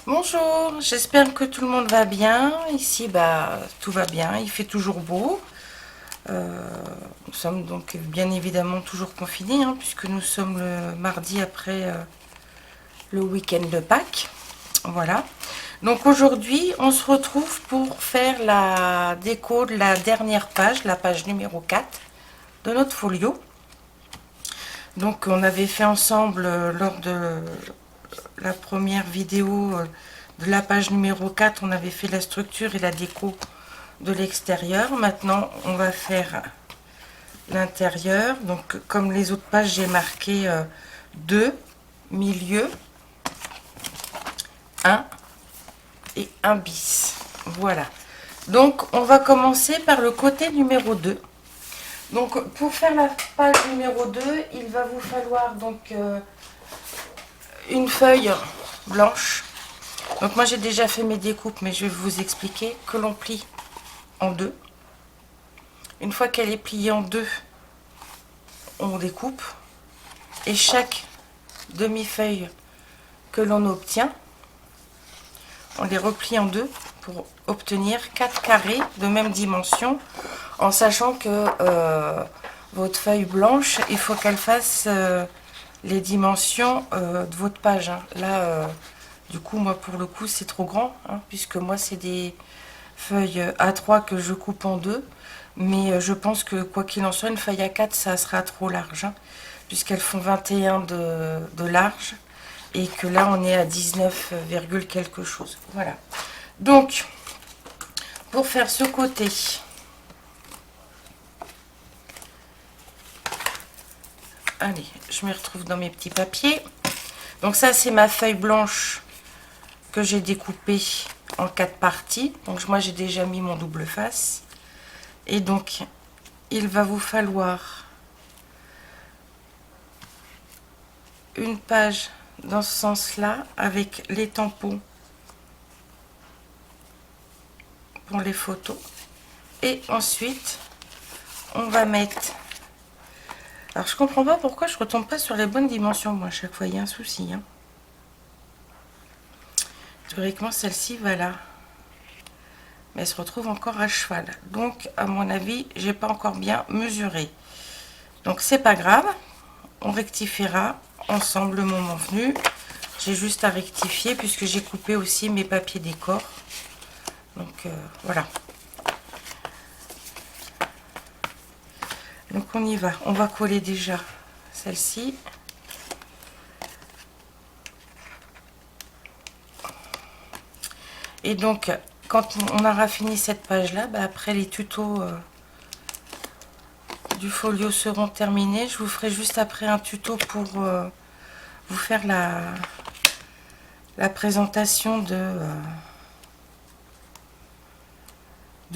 Bonjour, j'espère que tout le monde va bien. Ici, tout va bien, il fait toujours beau. Nous sommes donc bien évidemment toujours confinés, hein, puisque nous sommes le mardi après le week-end de Pâques. Voilà. Donc aujourd'hui, on se retrouve pour faire la déco de la dernière page, la page numéro 4 de notre folio. Donc on avait fait ensemble lors de la première vidéo de la page numéro 4, on avait fait la structure et la déco de l'extérieur. Maintenant, on va faire l'intérieur. Donc, comme les autres pages, j'ai marqué 2, milieu, 1 et 1 bis. Voilà. Donc, on va commencer par le côté numéro 2. Donc, pour faire la page numéro 2, il va vous falloir donc une feuille blanche. Donc, moi, j'ai déjà fait mes découpes, mais je vais vous expliquer que l'on plie en deux. Une fois qu'elle est pliée en deux, on découpe et chaque demi-feuille que l'on obtient, on les replie en deux pour obtenir 4 carrés de même dimension, en sachant que votre feuille blanche, il faut qu'elle fasse les dimensions de votre page, hein. Là, du coup, moi pour le coup, c'est trop grand, hein, puisque moi c'est des feuilles A3 que je coupe en deux. Mais je pense que quoi qu'il en soit, une feuille A4, ça sera trop large, hein, puisqu'elles font 21 de large et que là, on est à 19, quelque chose. Voilà. Donc, pour faire ce côté, allez, je me retrouve dans mes petits papiers. Donc ça, c'est ma feuille blanche que j'ai découpée en 4 parties. Donc moi, j'ai déjà mis mon double face. Et donc, il va vous falloir une page dans ce sens-là avec les tampons pour les photos. Et ensuite, on va mettre... Alors, je comprends pas pourquoi je retombe pas sur les bonnes dimensions. Moi, à chaque fois, il y a un souci, hein. Théoriquement, celle-ci va là. Mais elle se retrouve encore à cheval. Donc, à mon avis, j'ai pas encore bien mesuré. Donc, c'est pas grave. On rectifiera ensemble le moment venu. J'ai juste à rectifier puisque j'ai coupé aussi mes papiers décor. Donc, voilà. Donc, on y va. On va coller déjà celle-ci. Et donc, quand on aura fini cette page-là, après les tutos du folio seront terminés. Je vous ferai juste après un tuto pour vous faire la présentation de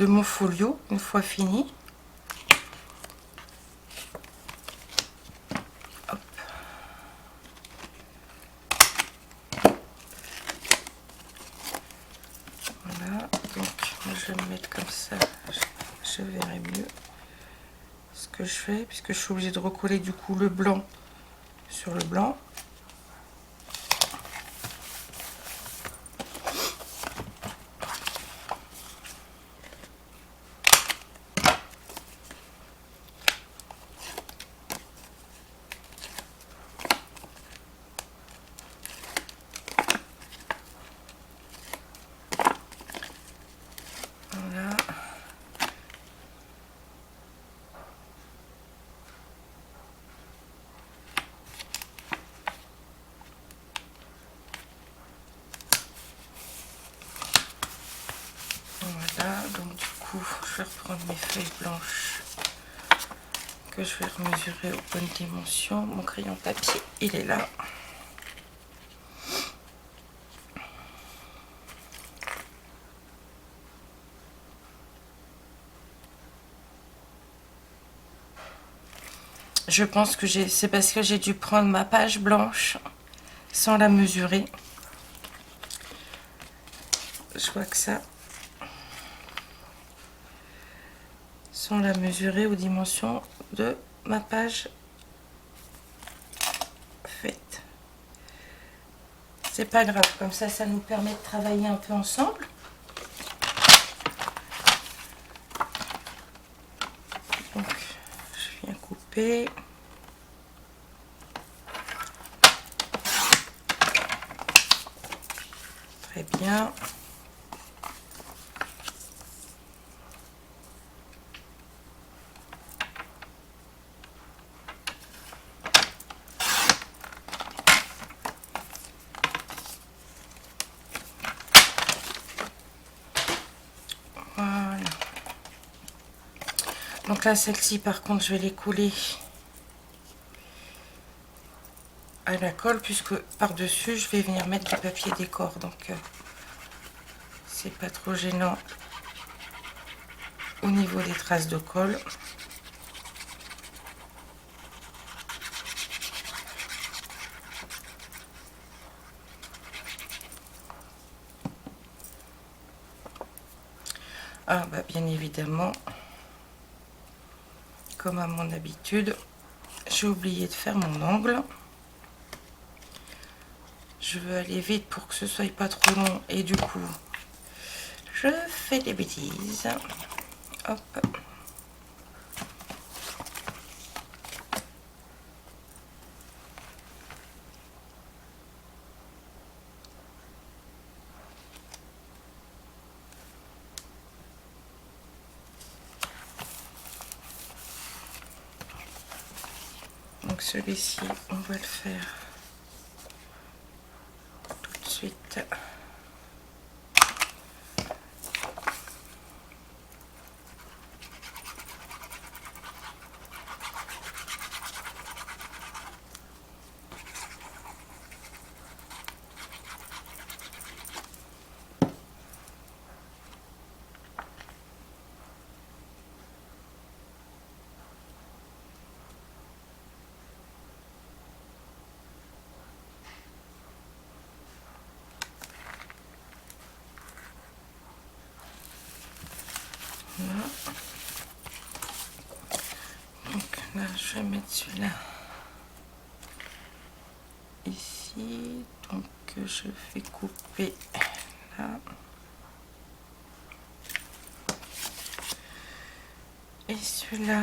mon folio une fois fini. Hop. Voilà, donc je vais me mettre comme ça, je verrai mieux ce que je fais, puisque je suis obligée de recoller du coup le blanc sur le blanc. Voilà. Voilà, donc du coup, je vais reprendre mes feuilles blanches que je vais remesurer aux bonnes dimensions. Mon crayon papier, il est là. Je pense que c'est parce que j'ai dû prendre ma page blanche sans la mesurer. Je vois que ça, sans la mesurer aux dimensions de ma page faite. C'est pas grave, comme ça nous permet de travailler un peu ensemble. Donc, je viens couper. Très bien. Voilà. Donc là, celle-ci, par contre, je vais les coller à la colle, puisque par-dessus, je vais venir mettre du papier décor. Donc, c'est pas trop gênant au niveau des traces de colle. Ah, bah, bien évidemment, comme à mon habitude, j'ai oublié de faire mon angle. Je veux aller vite pour que ce soit pas trop long et du coup, je fais des bêtises. Hop. Donc celui-ci, on va le faire tout de suite. Voilà. Donc là, je vais mettre celui-là ici. Donc je vais couper là. Et celui-là.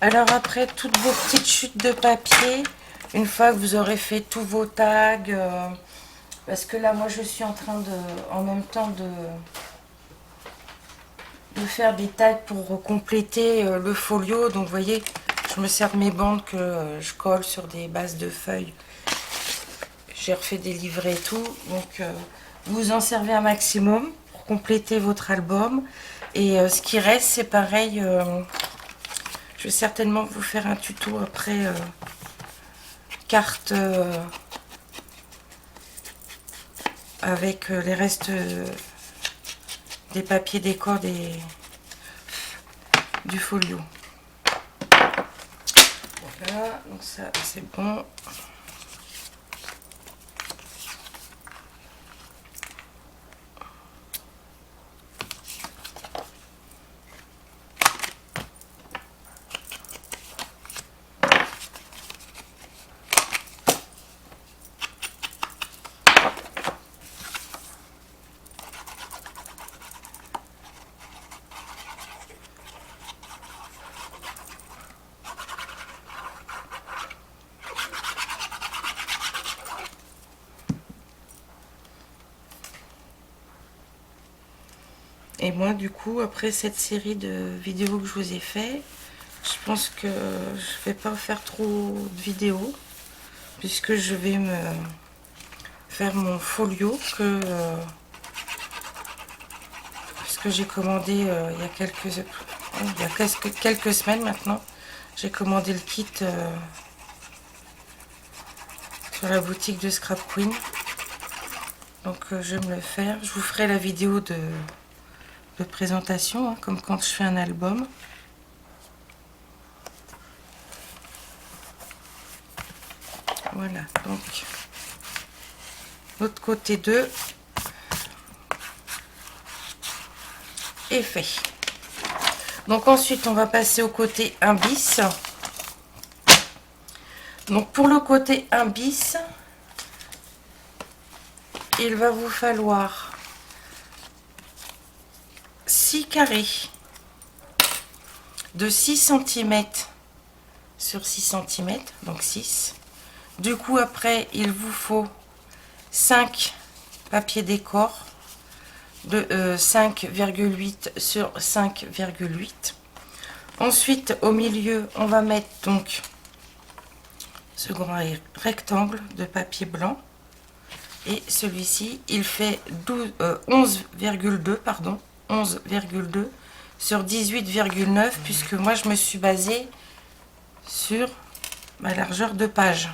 Alors après toutes vos petites chutes de papier, une fois que vous aurez fait tous vos tags, parce que là moi je suis en train de, en même temps de faire des tags pour compléter le folio. Donc vous voyez, je me sers de mes bandes que je colle sur des bases de feuilles. J'ai refait des livrets et tout, donc vous en servez un maximum pour compléter votre album. Et ce qui reste, c'est pareil. Je vais certainement vous faire un tuto après carte avec les restes des papiers décor du folio. Voilà, donc ça c'est bon. Et moi, du coup, après cette série de vidéos que je vous ai fait, je pense que je vais pas faire trop de vidéos, puisque je vais me faire mon folio parce que j'ai commandé il y a quelques semaines maintenant. J'ai commandé le kit sur la boutique de Scrap Queen. Donc je vais me le faire. Je vous ferai la vidéo de présentation, hein, comme quand je fais un album. Voilà, donc l'autre côté 2 est fait. Donc ensuite on va passer au côté 1 bis. Donc pour le côté 1 bis, il va vous falloir 6 carrés de 6 cm sur 6 cm, donc 6. Du coup après il vous faut 5 papiers décor de 5,8 sur 5,8. Ensuite au milieu on va mettre donc ce grand rectangle de papier blanc, et celui-ci il fait 11,2 pardon, 11,2 sur 18,9, puisque moi je me suis basée sur ma largeur de page.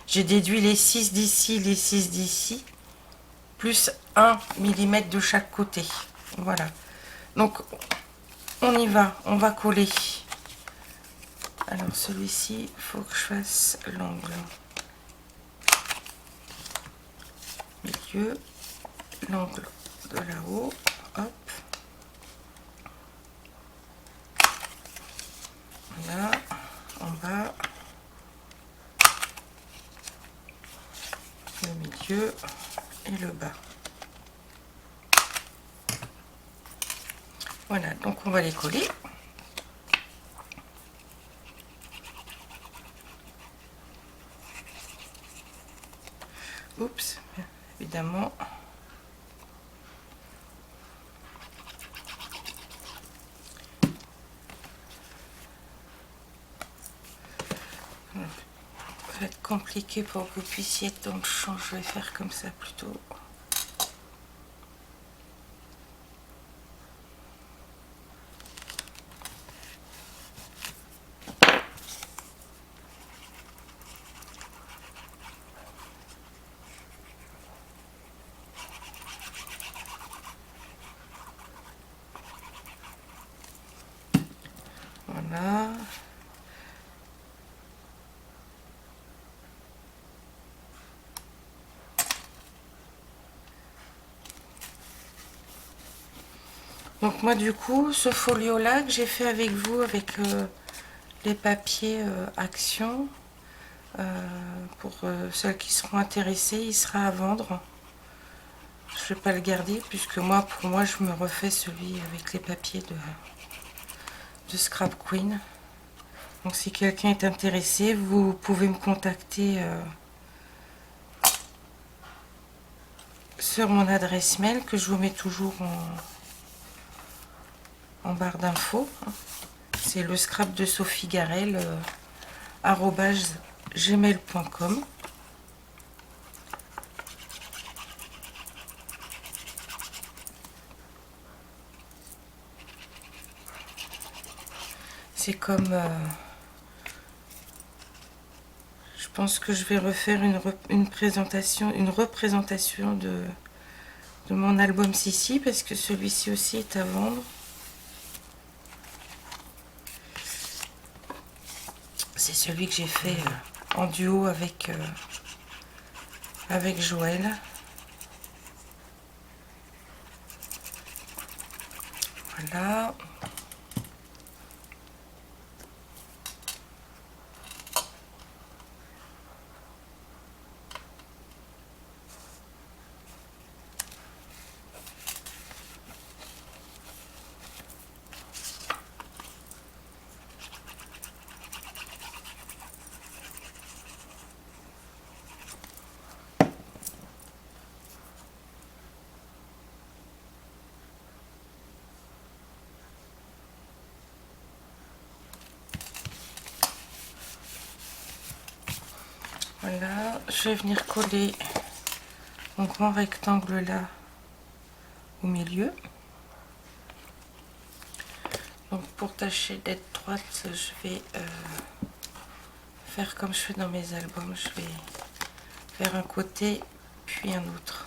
J'ai déduit les 6 d'ici, les 6 d'ici, plus 1 mm de chaque côté. Voilà. Donc, on y va. On va coller. Alors, celui-ci, il faut que je fasse l'angle. Milieu, l'angle de là-haut. Hop. Voilà. En bas. Le milieu et le bas. Voilà, donc on va les coller. Oups, évidemment. Ça va être compliqué pour que vous puissiez être dans le champ. Je vais faire comme ça plutôt. Voilà. Donc moi du coup, ce folio là que j'ai fait avec vous, avec les papiers Action, pour celles qui seront intéressées, il sera à vendre. Je vais pas le garder, puisque moi, pour moi, je me refais celui avec les papiers de Scrap Queen. Donc si quelqu'un est intéressé, vous pouvez me contacter sur mon adresse mail, que je vous mets toujours en barre d'infos. C'est le scrap de Sophie Garel @gmail.com. C'est comme je pense que je vais refaire une représentation de mon album Sissi, parce que celui-ci aussi est à vendre. C'est celui que j'ai fait en duo avec Joël. Voilà. Voilà, je vais venir coller mon grand rectangle là au milieu. Donc pour tâcher d'être droite, je vais faire comme je fais dans mes albums. Je vais faire un côté puis un autre.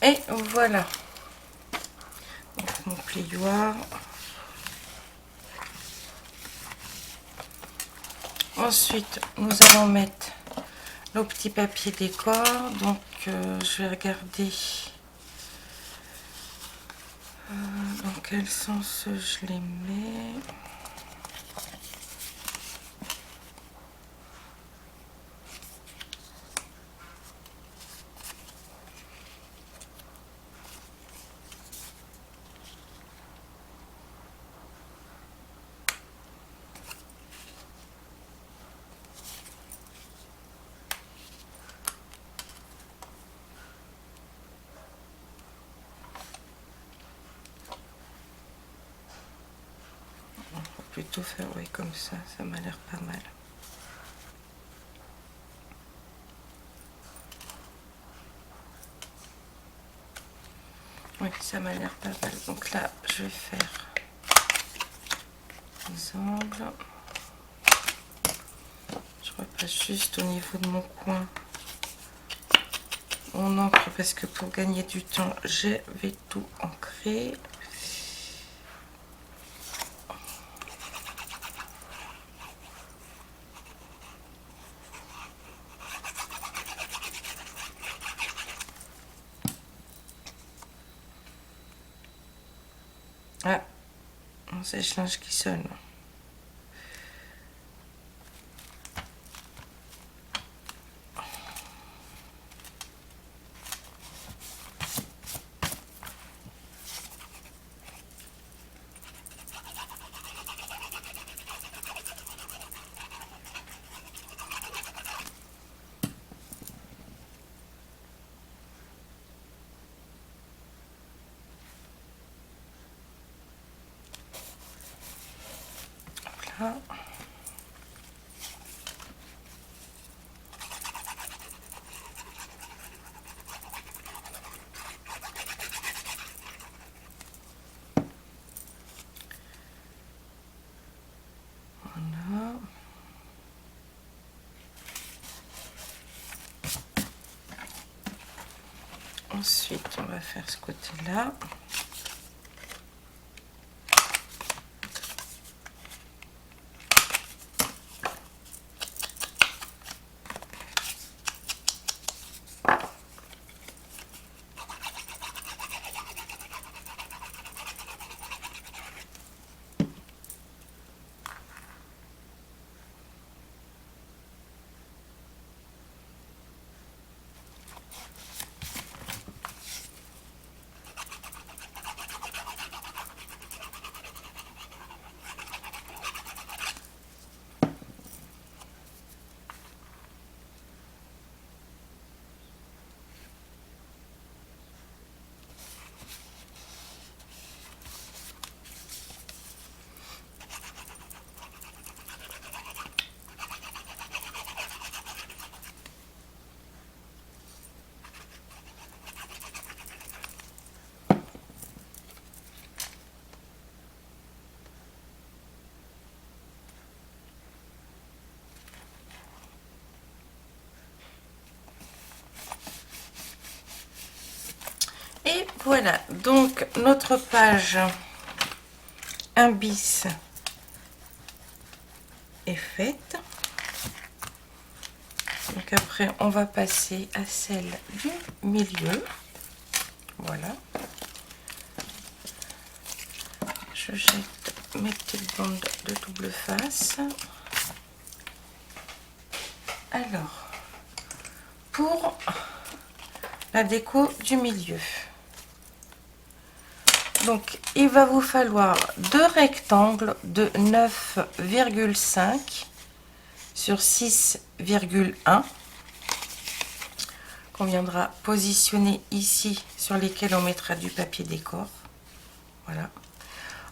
Et voilà. Donc, mon plioir. Ensuite, nous allons mettre nos petits papiers décor. Donc, je vais regarder dans quel sens je les mets. Plutôt faire oui comme ça m'a l'air pas mal. Oui, ça m'a l'air pas mal. Donc là, je vais faire les angles. Je repasse juste au niveau de mon coin mon encre parce que pour gagner du temps, je vais tout ancrer. Ah, mon sèche-linge qui sonne. Là. Voilà. Ensuite, on va faire ce côté-là. Voilà, donc notre page 1 bis est faite. Donc après, on va passer à celle du milieu. Voilà. Je jette mes petites bandes de double face. Alors, pour la déco du milieu, donc il va vous falloir deux rectangles de 9,5 sur 6,1 qu'on viendra positionner ici, sur lesquels on mettra du papier décor. Voilà.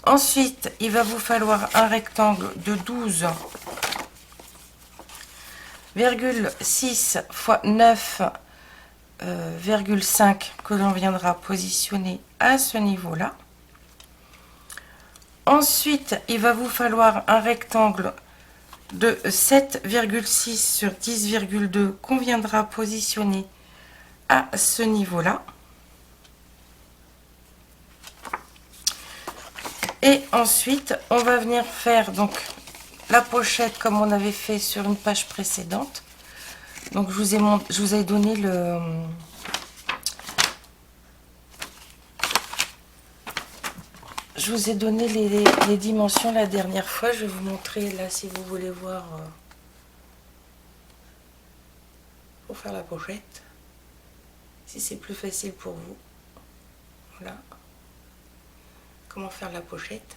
Ensuite, il va vous falloir un rectangle de 12,6 fois 9,5 que l'on viendra positionner à ce niveau-là. Ensuite, il va vous falloir un rectangle de 7,6 sur 10,2 qu'on viendra positionner à ce niveau-là. Et ensuite, on va venir faire donc la pochette comme on avait fait sur une page précédente. Donc je vous ai donné les dimensions la dernière fois. Je vais vous montrer là si vous voulez voir pour faire la pochette. Si c'est plus facile pour vous. Voilà. Comment faire la pochette.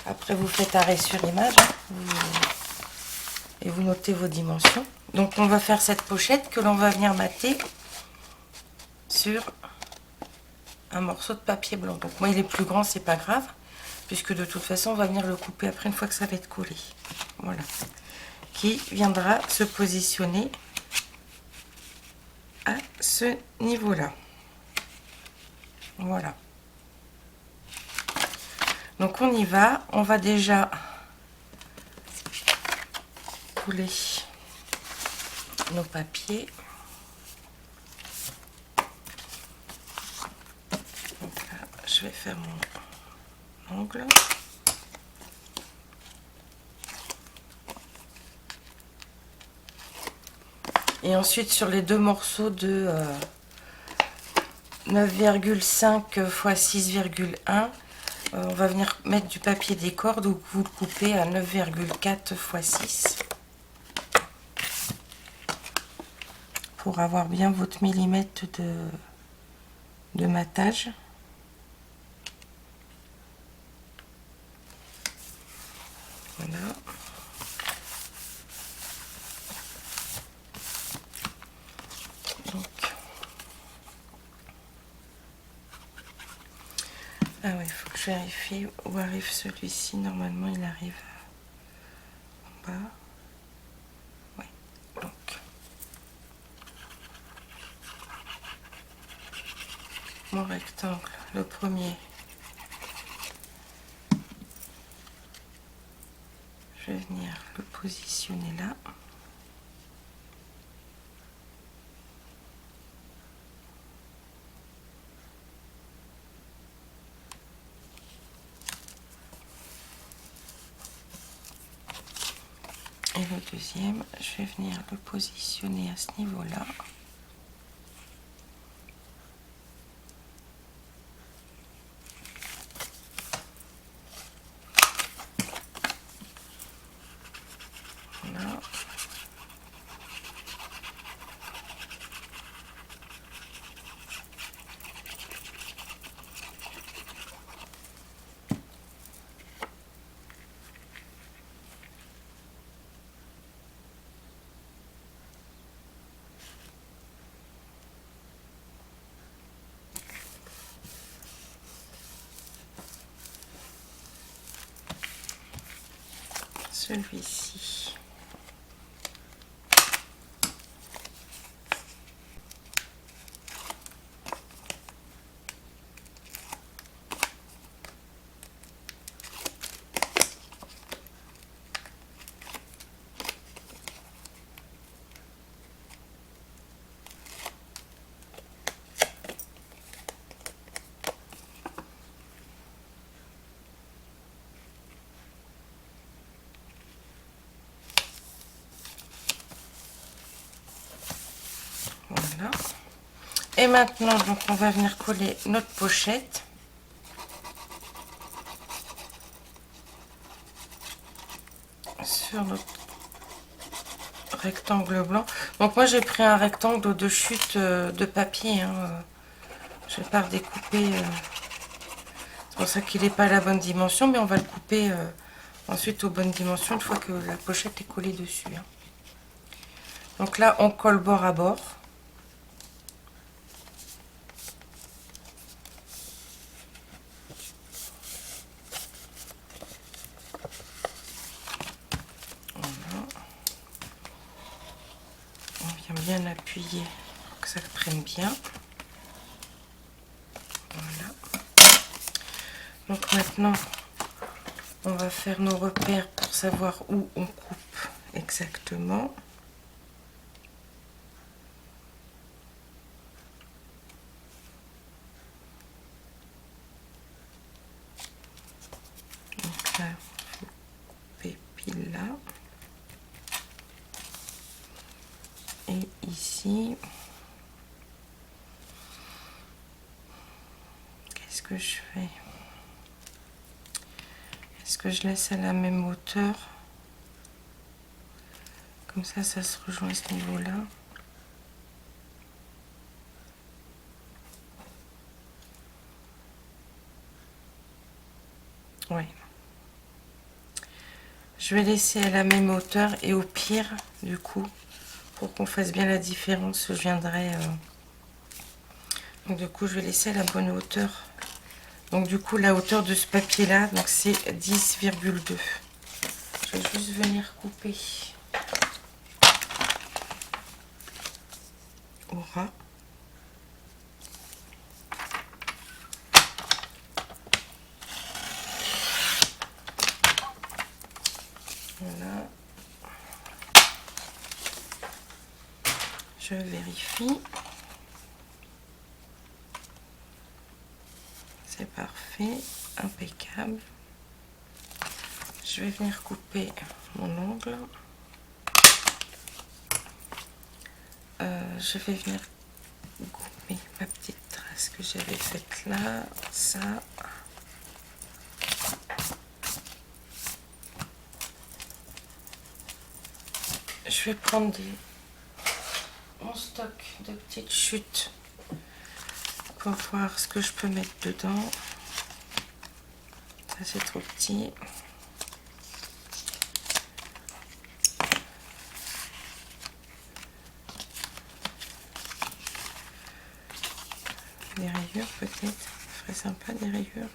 Après vous faites arrêt sur image et vous notez vos dimensions. Donc on va faire cette pochette que l'on va venir mater sur un morceau de papier blanc. Donc moi il est plus grand, c'est pas grave, puisque de toute façon on va venir le couper après une fois que ça va être collé. Voilà. Qui viendra se positionner à ce niveau-là. Voilà. Donc on y va, on va déjà coller nos papiers. Donc là, je vais faire mon angle. Et ensuite sur les deux morceaux de 9,5 x 6,1, on va venir mettre du papier décor, donc vous le coupez à 9,4 x 6 pour avoir bien votre millimètre de matage. Voilà. Donc, ah ouais, il faut que je vérifie où arrive celui-ci. Normalement, il arrive en bas. Ouais, donc mon rectangle, le premier, je vais venir le positionner là. Et le deuxième, je vais venir le positionner à ce niveau-là. Voilà. Celui-ci. Et maintenant, donc, on va venir coller notre pochette. Sur notre rectangle blanc. Donc moi j'ai pris un rectangle de chute de papier. Hein. Je vais pas redécouper. C'est pour ça qu'il n'est pas à la bonne dimension, mais on va le couper ensuite aux bonnes dimensions une fois que la pochette est collée dessus. Hein. Donc là on colle bord à bord. Bien appuyer pour que ça prenne bien. Voilà. Donc maintenant on va faire nos repères pour savoir où on coupe exactement. Donc là il faut couper pile là. Et ici, qu'est-ce que je fais? Est-ce que je laisse à la même hauteur? Comme ça se rejoint à ce niveau-là. Oui. Je vais laisser à la même hauteur et au pire, du coup, pour qu'on fasse bien la différence, je viendrai... Donc du coup, je vais laisser à la bonne hauteur. Donc du coup, la hauteur de ce papier-là, donc c'est 10,2. Je vais juste venir couper au ras. Voilà. Je vérifie. C'est parfait, impeccable. Je vais venir couper mon ongle. Je vais venir couper ma petite trace que j'avais faite là, ça. Je vais prendre mon stock de petites chutes pour voir ce que je peux mettre dedans. Ça c'est trop petit. Des rayures peut-être, ça ferait sympa des rayures.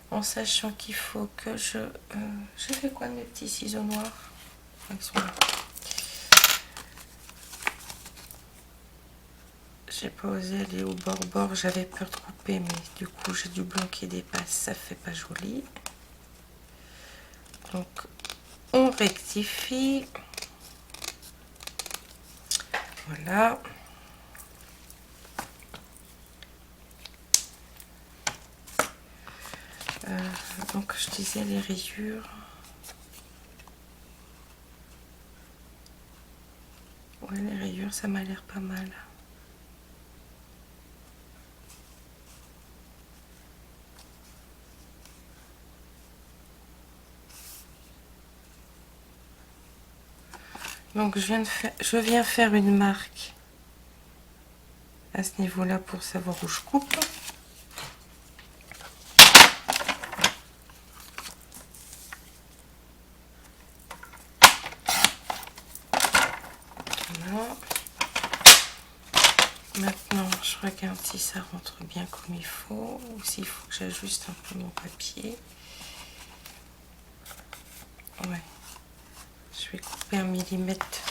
En sachant qu'il faut que je fais quoi de mes petits ciseaux noirs? Ils sont là. J'ai pas osé aller au bord, j'avais peur de couper, mais du coup j'ai du blanc qui dépasse, ça fait pas joli. Donc on rectifie. Voilà. Donc je disais les rayures. Ouais, les rayures, ça m'a l'air pas mal. Donc je viens faire une marque à ce niveau-là pour savoir où je coupe. Voilà. Maintenant, je regarde si ça rentre bien comme il faut ou s'il faut que j'ajuste un peu mon papier. Ouais. Je vais couper 1 millimètre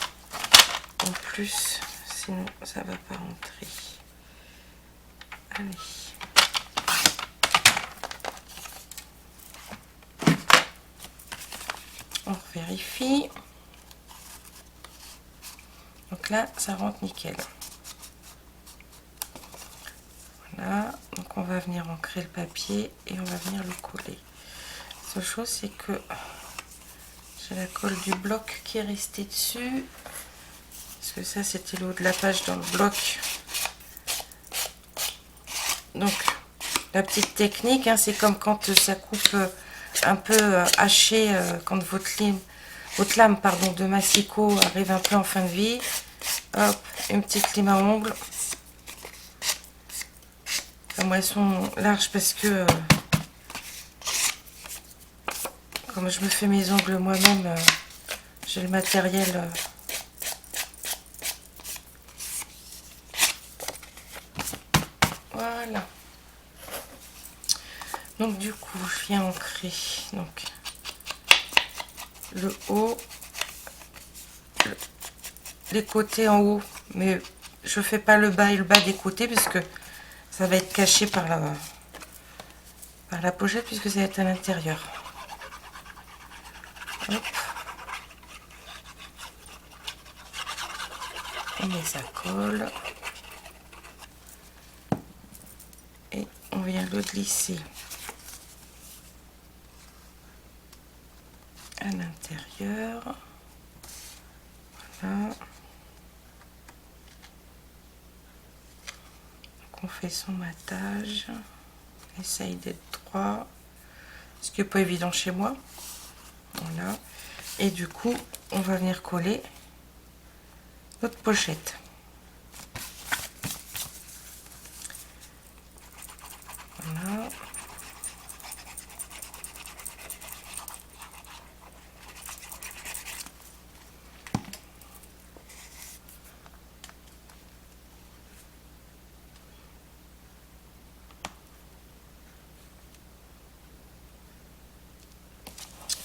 en plus, sinon ça va pas rentrer. Allez. On vérifie. Donc là, ça rentre nickel. Voilà. Donc on va venir ancrer le papier et on va venir le coller. La seule chose, c'est que j'ai la colle du bloc qui est restée dessus. parce que ça c'était le haut de la page dans le bloc. Donc la petite technique, hein, c'est comme quand ça coupe un peu haché, quand votre lame pardon, de massicot arrive un peu en fin de vie. Hop, une petite lime à ongles. Moi elles sont larges parce que comme je me fais mes ongles moi-même, j'ai le matériel. Voilà. Donc du coup, je viens ancrer donc le haut, les côtés en haut, mais je fais pas le bas et le bas des côtés parce que ça va être caché par la pochette puisque ça va être à l'intérieur. Hop. On met ça colle et on vient le glisser à l'intérieur. Voilà. Donc on fait son matage, on essaye d'être droit, ce qui n'est pas évident chez moi. Voilà. Et du coup, on va venir coller notre pochette. Voilà.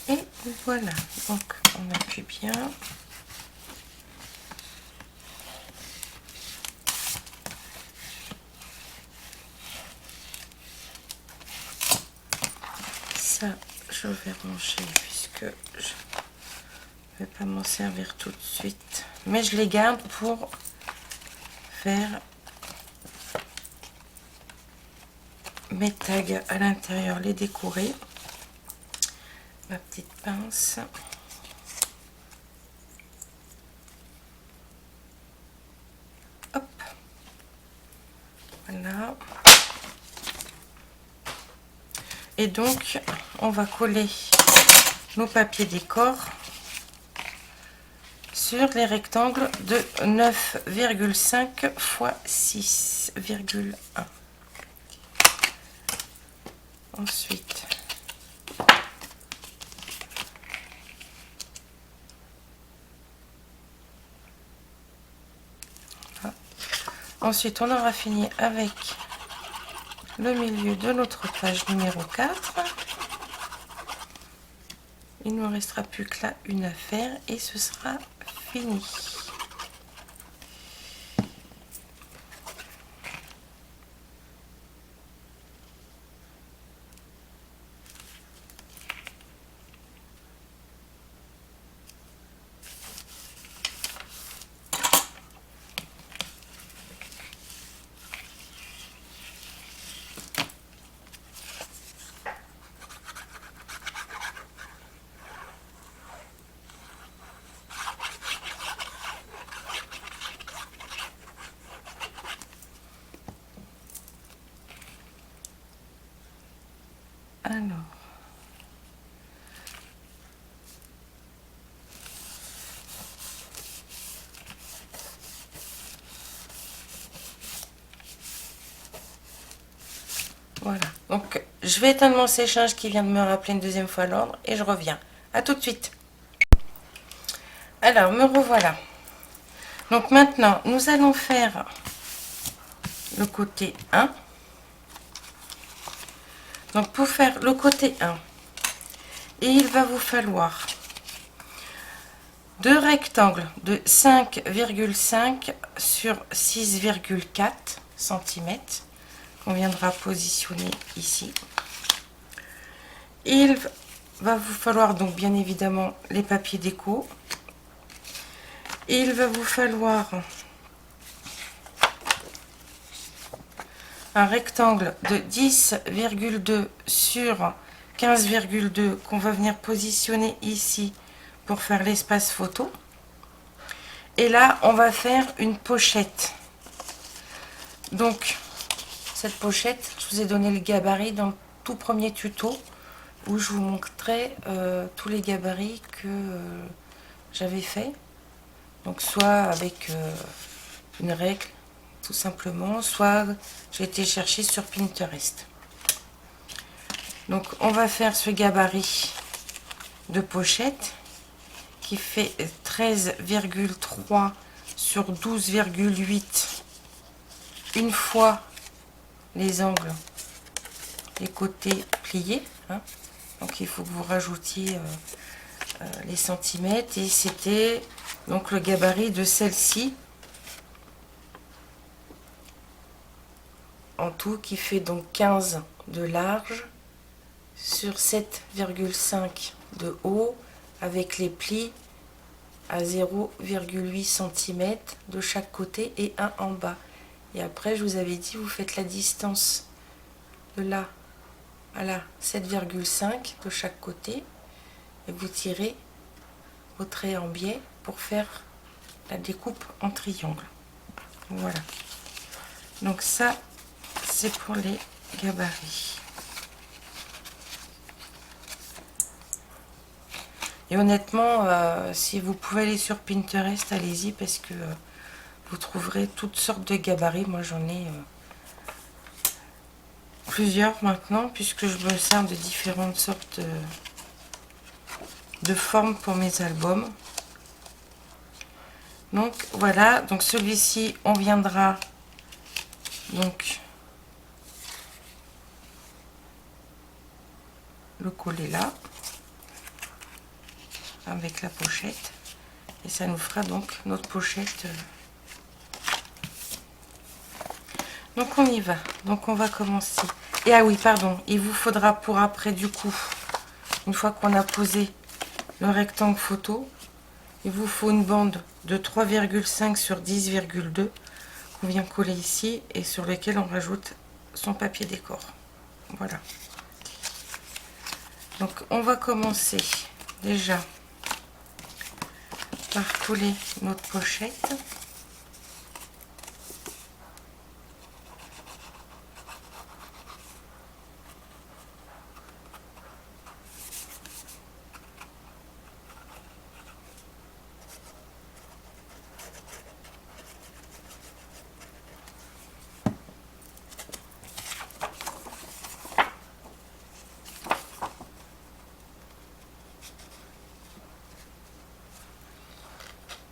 Et voilà, donc on appuie bien. Ça, je vais ranger puisque je ne vais pas m'en servir tout de suite. Mais je les garde pour faire mes tags à l'intérieur, les décorer. Ma petite pince. Hop. Voilà. Et donc, on va coller nos papiers décor sur les rectangles de 9,5 x 6,1. Ensuite, voilà. Ensuite, on aura fini avec le milieu de notre page numéro 4. Il ne me restera plus que là une à faire et ce sera fini. Alors, voilà. Donc, je vais éteindre mon séchage qui vient de me rappeler une deuxième fois l'ordre et je reviens. À tout de suite. Alors, me revoilà. Donc maintenant, nous allons faire le côté 1. Donc pour faire le côté 1, et il va vous falloir deux rectangles de 5,5 sur 6,4 cm qu'on viendra positionner ici. Il va vous falloir donc bien évidemment les papiers déco. Et il va vous falloir un rectangle de 10,2 sur 15,2 qu'on va venir positionner ici pour faire l'espace photo. Et là, on va faire une pochette. Donc, cette pochette, je vous ai donné le gabarit dans le tout premier tuto où je vous montrais tous les gabarits que j'avais fait. Donc, soit avec une règle, tout simplement, soit j'ai été chercher sur Pinterest. Donc, on va faire ce gabarit de pochette qui fait 13,3 sur 12,8 une fois les angles, les côtés pliés, hein. Donc il faut que vous rajoutiez les centimètres, et c'était donc le gabarit de celle-ci en tout, qui fait donc 15 de large sur 7,5 de haut, avec les plis à 0,8 cm de chaque côté et un en bas. Et après, je vous avais dit, vous faites la distance de là à là, 7,5 de chaque côté, et vous tirez vos traits en biais pour faire la découpe en triangle. Voilà. Donc ça, c'est pour les gabarits. Et honnêtement, si vous pouvez aller sur Pinterest, allez-y, parce que vous trouverez toutes sortes de gabarits. Moi, j'en ai plusieurs maintenant, puisque je me sers de différentes sortes de formes pour mes albums. Donc voilà, donc celui-ci, on viendra donc le coller là avec la pochette, et ça nous fera donc notre pochette. Donc on y va, donc on va commencer. Et ah oui, pardon, il vous faudra pour après, du coup, une fois qu'on a posé le rectangle photo, il vous faut une bande de 3,5 sur 10,2 qu'on vient coller ici, et sur lequel on rajoute son papier décor. Voilà. Donc on va commencer déjà par coller notre pochette.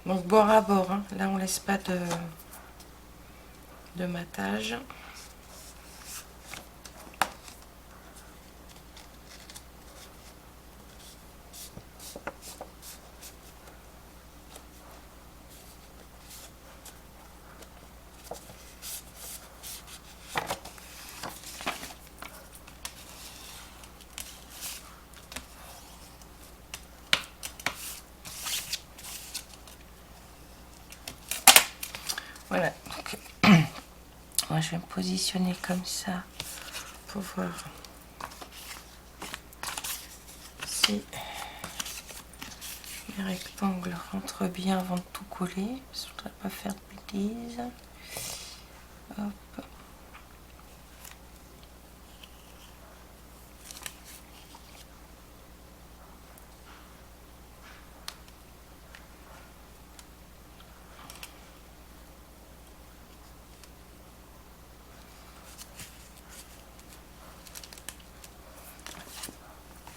Donc bord à bord, hein. Là on laisse pas de matage. Voilà, donc moi je vais me positionner comme ça pour voir si les rectangles rentrent bien avant de tout coller. Je ne voudrais pas faire de bêtises. Hop.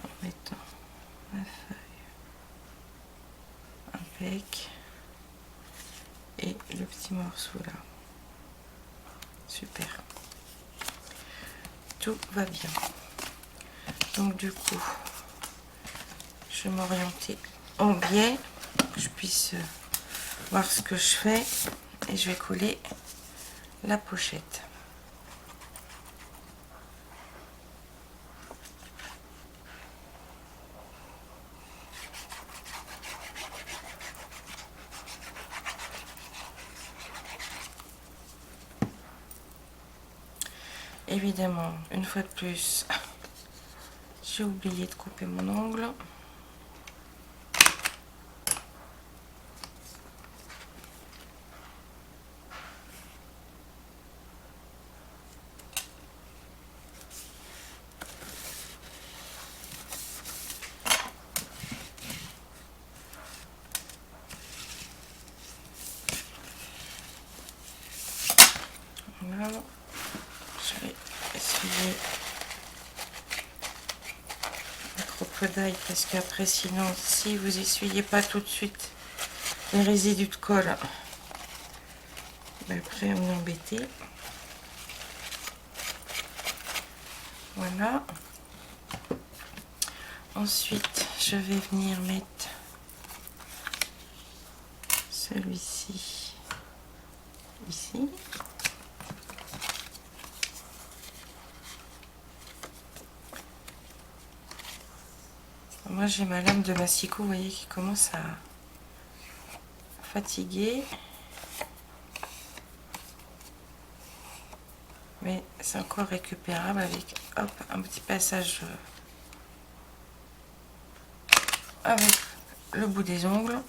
En mettant ma feuille avec et le petit morceau là. Super. Tout va bien. Donc du coup, je vais m'orienter en biais pour que je puisse voir ce que je fais, et je vais coller la pochette. Évidemment, une fois de plus, j'ai oublié de couper mon ongle. feu d'ail parce qu'après sinon si vous essuyez pas tout de suite les résidus de colle, ben après on est embêté. Voilà. Ensuite je vais venir mettre celui-ci ici. Moi j'ai ma lame de massicot, vous voyez, qui commence à fatiguer. Mais c'est encore récupérable avec hop, un petit passage avec le bout des ongles.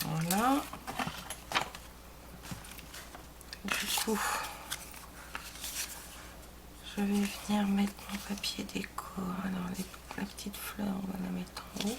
Voilà. Du coup, je vais venir mettre mon papier déco. Alors, la petite fleur, on va la mettre en haut.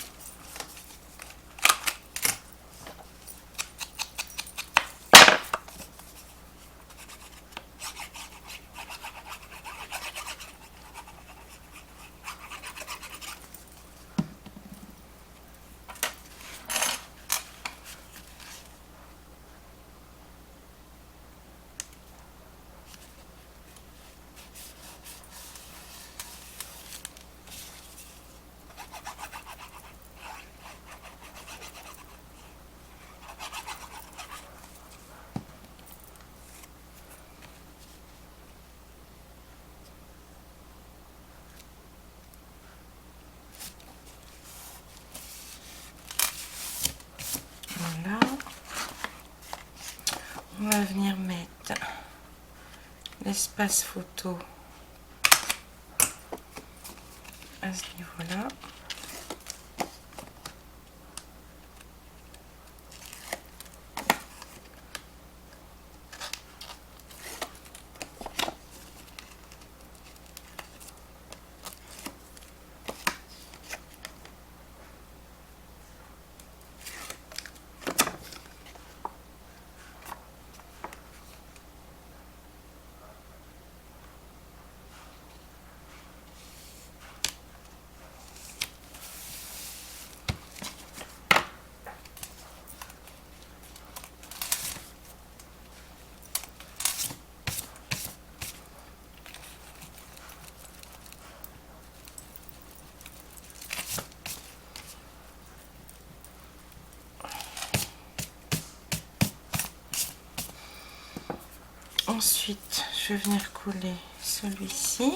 Voilà. On va venir mettre l'espace photo à ce niveau-là. Ensuite, je vais venir coller celui-ci.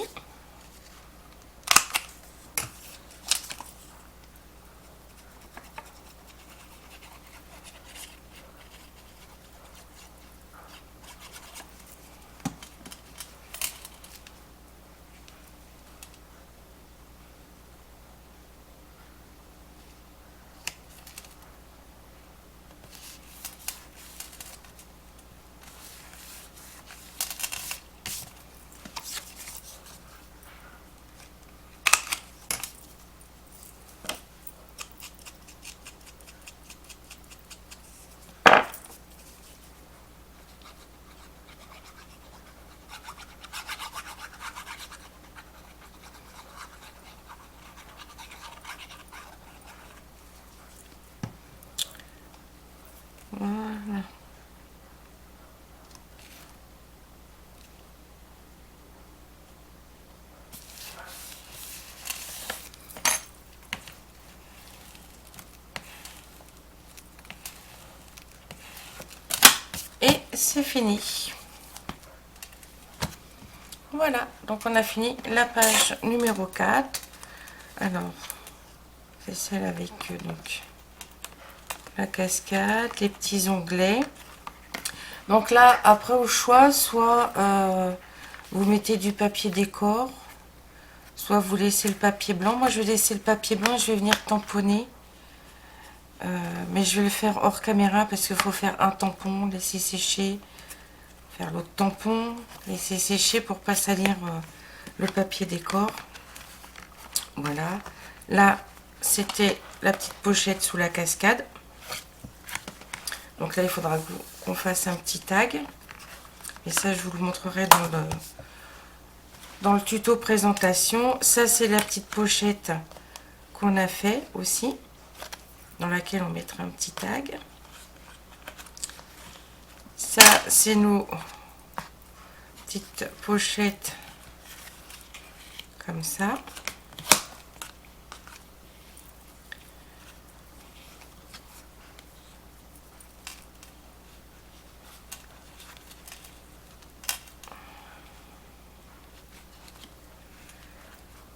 Voilà. Et c'est fini. Voilà, donc on a fini la page numéro 4. Alors, C'est celle avec donc la cascade, les petits onglets. Donc là, après au choix, soit vous mettez du papier décor, soit vous laissez le papier blanc. Moi, je vais laisser le papier blanc, je vais venir tamponner. Mais je vais le faire hors caméra parce qu'il faut faire un tampon, laisser sécher, faire l'autre tampon, laisser sécher pour pas salir le papier décor. Voilà. Là, c'était la petite pochette sous la cascade. Donc là, il faudra qu'on fasse un petit tag. Et ça, je vous le montrerai dans le tuto présentation. Ça, c'est la petite pochette qu'on a fait aussi, dans laquelle on mettra un petit tag. Ça, c'est nos petites pochettes comme ça.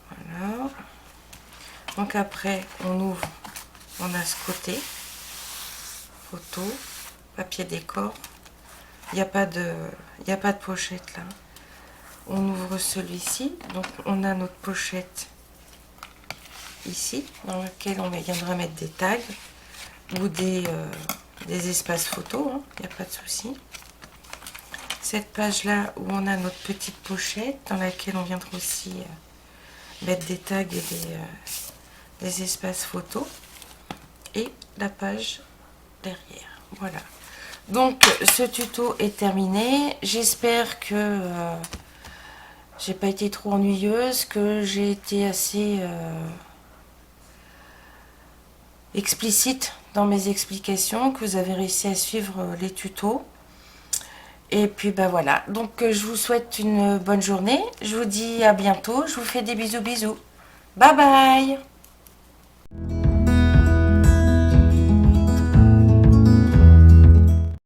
Voilà. Donc après, on ouvre, on a ce côté, photo, papier décor. Il n'y a pas de pochette là. On ouvre celui-ci, donc on a notre pochette ici, dans laquelle on viendra mettre des tags ou des espaces photos, hein, il n'y a pas de souci. Cette page là où on a notre petite pochette, dans laquelle on viendra aussi mettre des tags et des espaces photos. Et la page derrière, voilà. Donc ce tuto est terminé. J'espère que j'ai pas été trop ennuyeuse, que j'ai été assez explicite dans mes explications, que vous avez réussi à suivre les tutos. Et puis ben voilà, donc je vous souhaite une bonne journée. Je vous dis à bientôt. Je vous fais des bisous bisous. Bye bye.